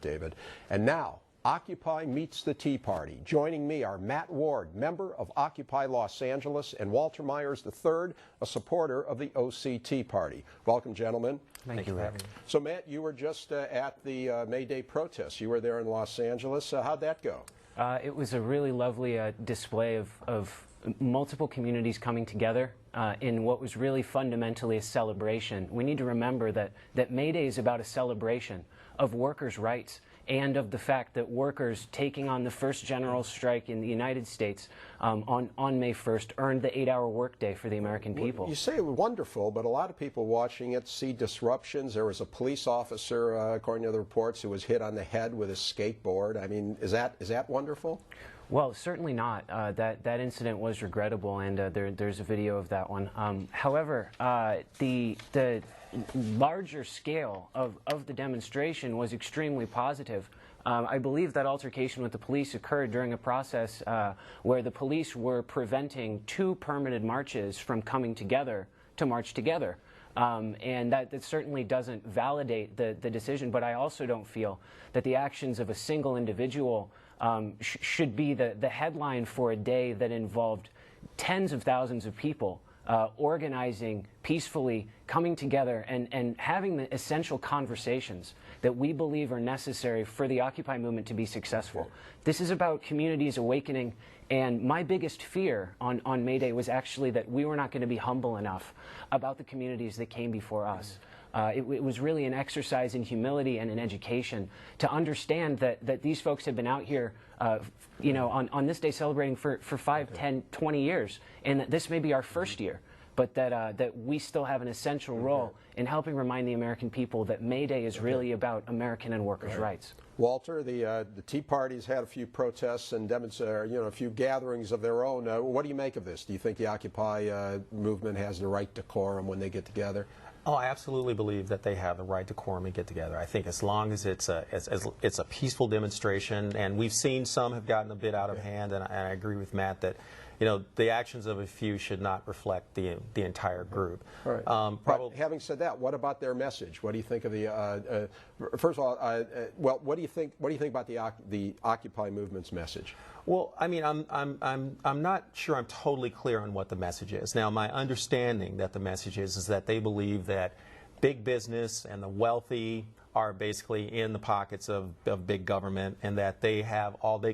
David. And now, Occupy meets the Tea Party. Joining me are Matt Ward, member of Occupy Los Angeles, and Walter Myers III, a supporter of the OC Tea Party. Welcome, gentlemen. Thank you for having me. So, Matt, you were just at the May Day protest. You were there in Los Angeles. How'd that go? It was a really lovely display of multiple communities coming together in what was really fundamentally a celebration. We need to remember that May Day is about a celebration of workers' rights and of the fact that workers taking on the first general strike in the United States on May 1st earned the 8-hour workday for the American people. You say it was wonderful, but a lot of people watching it see disruptions. There was a police officer, according to the reports, who was hit on the head with a skateboard. I mean, is that wonderful? Well, certainly not. That incident was regrettable, and there's a video of that one. However, the larger scale of the demonstration was extremely positive. I believe that altercation with the police occurred during a process where the police were preventing two permitted marches from coming together to march together. And that certainly doesn't validate the decision, but I also don't feel that the actions of a single individual should be the headline for a day that involved tens of thousands of people organizing peacefully, coming together, and having the essential conversations that we believe are necessary for the Occupy movement to be successful. This is about communities awakening, and my biggest fear on May Day was actually that we were not going to be humble enough about the communities that came before us. It was really an exercise in humility and in education to understand that these folks have been out here, you know, on this day celebrating for 5, 10, 20 years, and that this may be our first year, but that we still have an essential role in helping remind the American people that May Day is really about American and workers' rights. Walter, the Tea Party's had a few protests and a few gatherings of their own. What do you make of this? Do you think the Occupy movement has the right decorum when they get together? Oh, I absolutely believe that they have the right decorum and get together. I think as long as it's a peaceful demonstration, and we've seen some have gotten a bit out of hand, and I agree with Matt that, you know, the actions of a few should not reflect the entire group. Right. But having said that, what about their message? What do you think of the? First of all, well, what do you think about the Occupy movement's message? Well, I mean, I'm not sure I'm totally clear on what the message is. Now, my understanding that the message is that they believe that big business and the wealthy are basically in the pockets of big government, and that they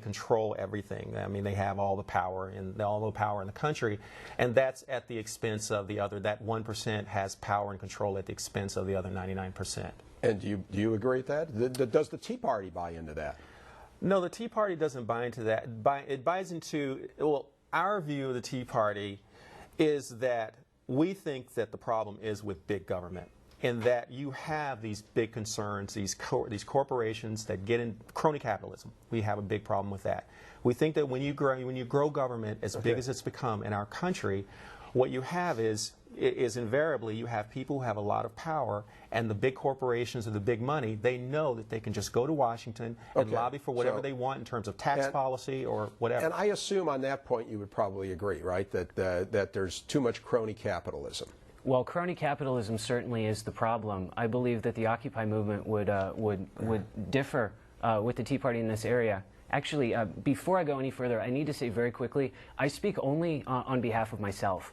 control everything. I mean, they have all the power in the country, and that's at the expense of the other. That 1% has power and control at the expense of the other 99%. And do you agree with that? Does the Tea Party buy into that? No, the Tea Party doesn't buy into that. It buys into, well, our view of the Tea Party is that we think that the problem is with big government, in that you have these big concerns, these corporations that get in crony capitalism. We have a big problem with that. We think that when you grow government as big as it's become in our country, what you have is invariably you have people who have a lot of power, and the big corporations and the big money, they know that they can just go to Washington and lobby for whatever they want in terms of tax policy or whatever. And I assume on that point you would probably agree, right, that there's too much crony capitalism. Well, crony capitalism certainly is the problem. I believe that the Occupy movement would differ with the Tea Party in this area. Actually, before I go any further, I need to say very quickly, I speak only on behalf of myself.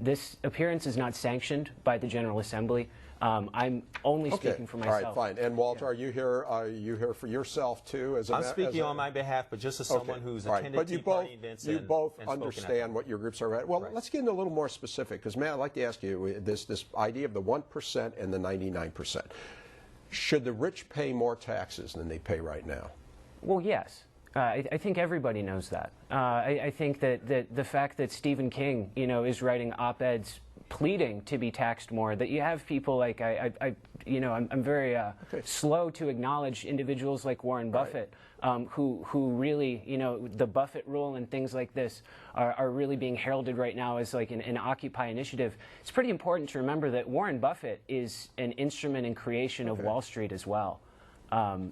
This appearance is not sanctioned by the General Assembly. I'm only speaking for myself. All right, fine. And Walter, are you here for yourself too? I'm speaking on my behalf, but just as someone who's attended Tea Party events and both understand what your groups are at. Well, let's get into a little more specific, because Matt, I'd like to ask you this idea of the 1% and the 99%. Should the rich pay more taxes than they pay right now? Well, yes. I think everybody knows that. I think that the fact that Stephen King, you know, is writing op-eds pleading to be taxed more, that you have people like I'm very slow to acknowledge individuals like Warren Buffett, who really, you know, the Buffett rule and things like this are really being heralded right now as like an Occupy initiative. It's pretty important to remember that Warren Buffett is an instrument in creation of Wall Street as well. All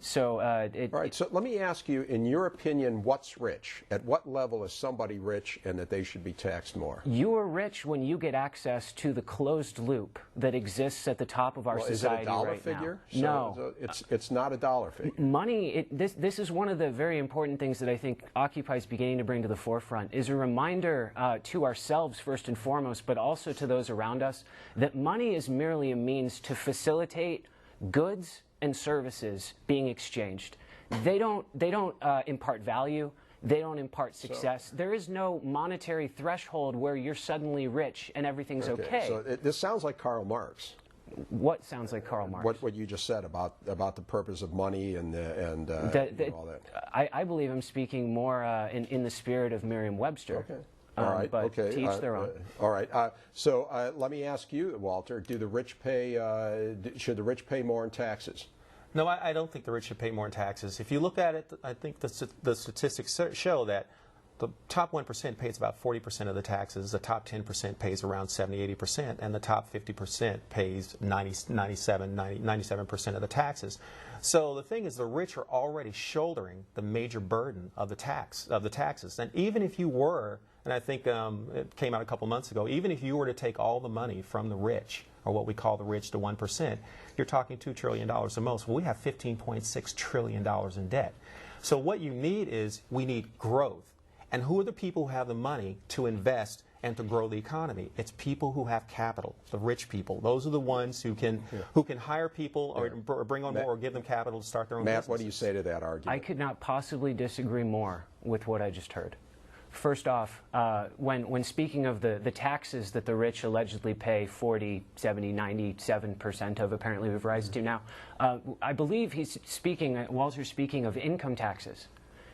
right, so let me ask you, in your opinion, what's rich? At what level is somebody rich and that they should be taxed more? You are rich when you get access to the closed loop that exists at the top of our society right now. Is it a dollar figure? No. So it's not a dollar figure. Money, this is one of the very important things that I think Occupy is beginning to bring to the forefront, is a reminder to ourselves first and foremost, but also to those around us, that money is merely a means to facilitate goods and services being exchanged. They don't impart value. They don't impart success. There is no monetary threshold where you're suddenly rich and everything's okay. So this sounds like Karl Marx. What sounds like Karl Marx? What you just said about the purpose of money and all that. I believe I'm speaking more in the spirit of Merriam-Webster. Okay. All right. But okay. to each their own. All right. So let me ask you, Walter: do the rich pay? Should the rich pay more in taxes? No, I don't think the rich should pay more in taxes. If you look at it, I think the statistics show that the top 1% pays about 40% of the taxes, the top 10% pays around 70–80%, and the top 50% pays 97% of the taxes. So the thing is, the rich are already shouldering the major burden of the taxes. And even if you were, and I think it came out a couple months ago, even if you were to take all the money from the rich, or what we call the rich, the 1%, you're talking $2 trillion the most. Well, we have $15.6 trillion in debt. So what you need is, we need growth. And who are the people who have the money to invest and to grow the economy? It's people who have capital, the rich people. Those are the ones who can hire people or bring on more or give them capital to start their own businesses. Matt, what do you say to that argument? I could not possibly disagree more with what I just heard. First off, when speaking of the taxes that the rich allegedly pay 40, 70, 97% of, apparently we've risen to now, I believe Walter's speaking of income taxes.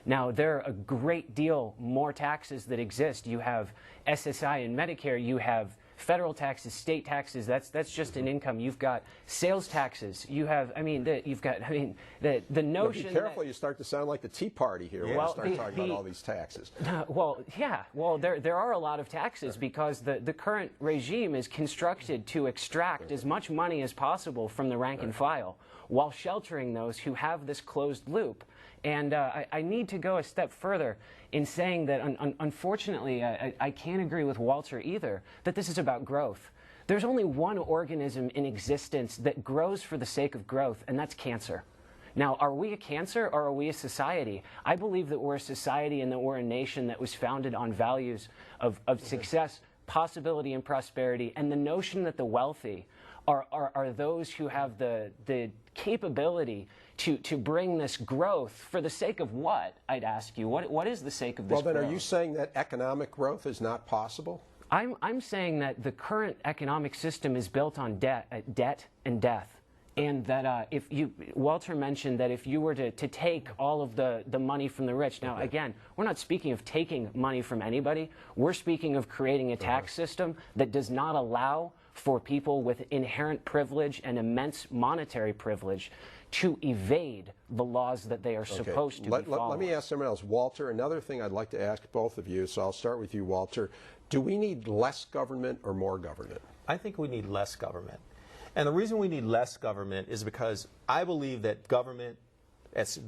Now, there are a great deal more taxes that exist. You have SSI and Medicare. You have federal taxes, state taxes. That's just an income. You've got sales taxes. You have, the notion. Be careful, you start to sound like the Tea Party here when you start talking about all these taxes. Well, yeah. Well, there are a lot of taxes because the current regime is constructed to extract as much money as possible from the rank and file, while sheltering those who have this closed loop. And I need to go a step further in saying that, unfortunately, I can't agree with Walter either, that this is about growth. There's only one organism in existence that grows for the sake of growth, and that's cancer. Now, are we a cancer or are we a society? I believe that we're a society and that we're a nation that was founded on values of success, possibility, and prosperity, and the notion that the wealthy are those who have the capability to bring this growth for the sake of what, I'd ask you. What is the sake of this growth? Well, then are you saying that economic growth is not possible? I'm saying that the current economic system is built on debt and death. And that Walter mentioned that if you were to take all of the money from the rich, now again, we're not speaking of taking money from anybody. We're speaking of creating a tax system that does not allow for people with inherent privilege and immense monetary privilege to evade the laws that they are supposed to be following. Let me ask someone else. Walter, another thing I'd like to ask both of you, so I'll start with you, Walter. Do we need less government or more government? I think we need less government. And the reason we need less government is because I believe that government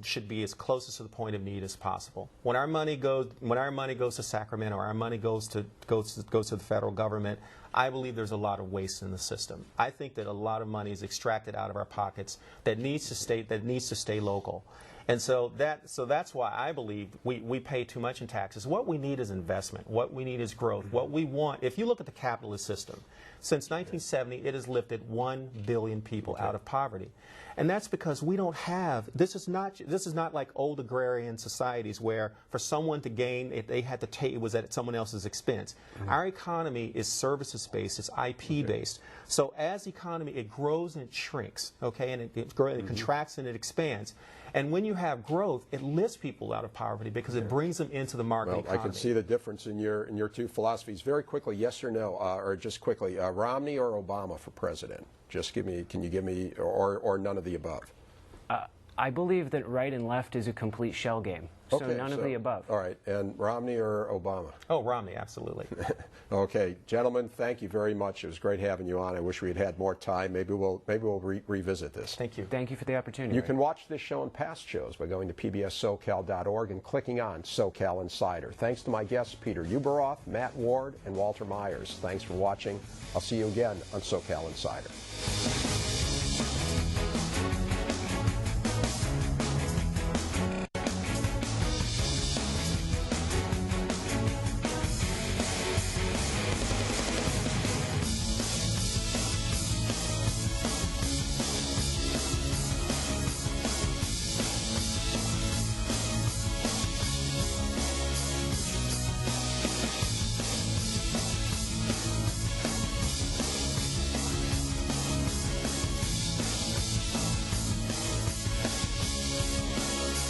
should be as close to the point of need as possible. When our money goes to Sacramento, or our money goes to the federal government, I believe there's a lot of waste in the system. I think that a lot of money is extracted out of our pockets that needs to stay local. And so that's why I believe we pay too much in taxes. What we need is investment. What we need is growth. What we want, if you look at the capitalist system, since 1970, it has lifted 1 billion people out of poverty. And that's because we don't have, this is not like old agrarian societies where for someone to gain, they had to take, it was at someone else's expense. Our economy is services based, it's IP based. So as the economy, it grows and it shrinks, okay, and it contracts and it expands. And when you have growth, it lifts people out of poverty because it brings them into the market economy. I can see the difference in your two philosophies. Very quickly, yes or no, or just quickly, Romney or Obama for president? Just can you give me, or none of the above? I believe that right and left is a complete shell game. So none of the above. All right. And Romney or Obama? Oh, Romney, absolutely. Okay, gentlemen, thank you very much. It was great having you on. I wish we had more time. Maybe we'll revisit this. Thank you. Thank you for the opportunity. You can watch this show and past shows by going to pbssocal.org and clicking on SoCal Insider. Thanks to my guests, Peter Uberoth, Matt Ward, and Walter Myers. Thanks for watching. I'll see you again on SoCal Insider.